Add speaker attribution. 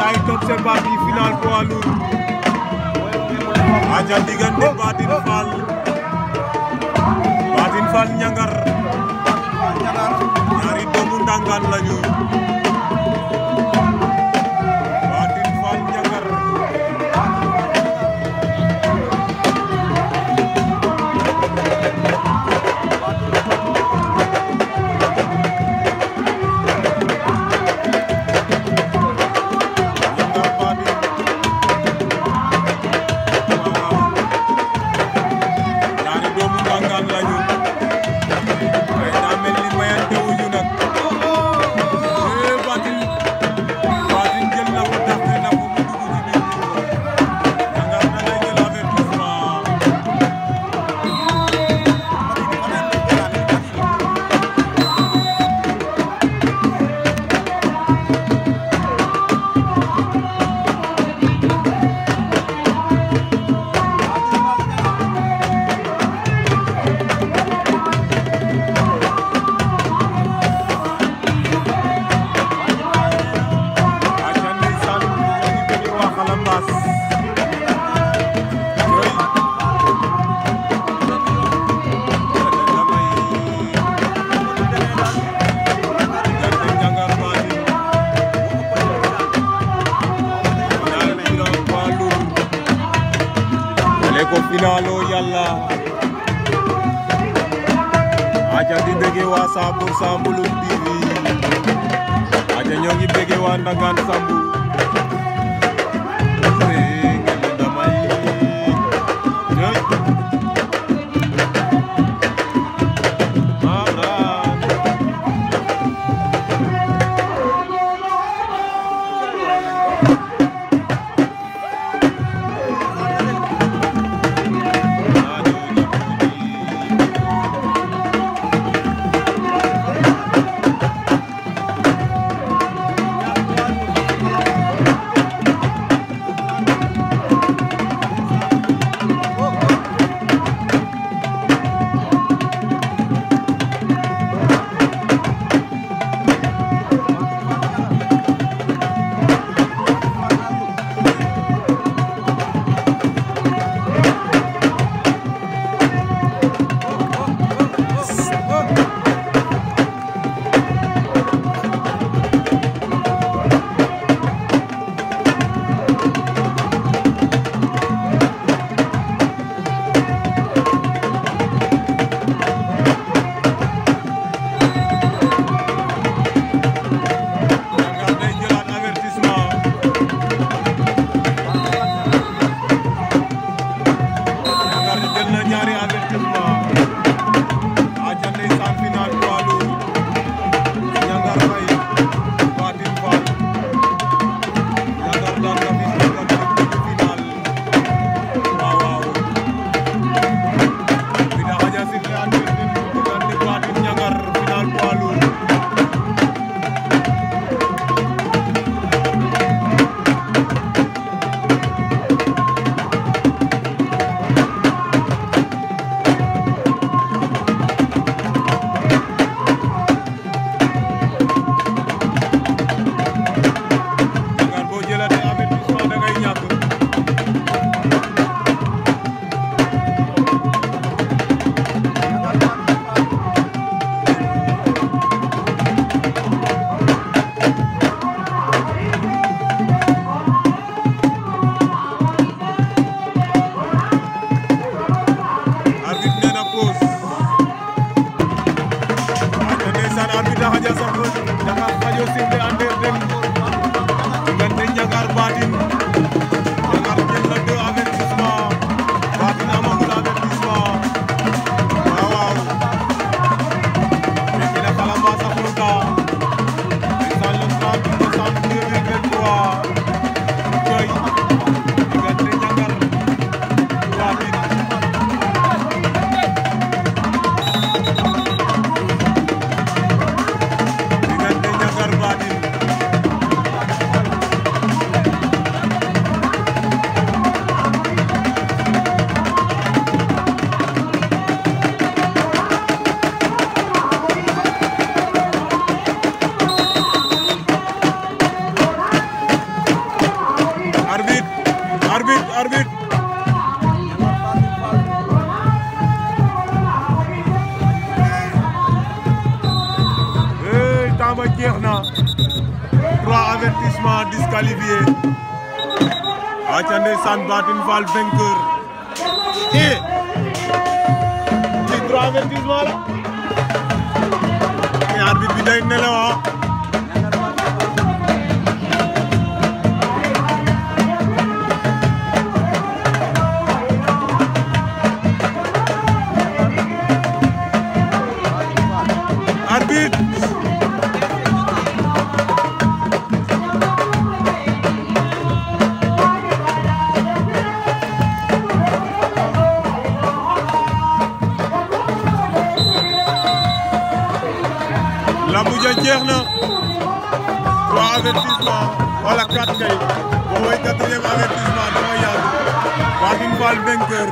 Speaker 1: Top c'est parti, finale poids lourd. Aja diggante Batine Fall Ñangar ñaari doomu ndangaan lañu. Batine Fall Ñangar ko finalo yalla aja di bege wa 100% Mbouloum TV aja ñoo ngi bege wa Ndangaan Sambu avertissement disqualifié. Aca ndeysaan Batine Fall vainqueur. Et ci 3 avertissement la. Et arbitre bi day nelaw. Arbitre. Lambu ja jeex na 3 avertissement wala 4 kay boo woy 4e avertissement dama yàgg Batine Fall vainqueur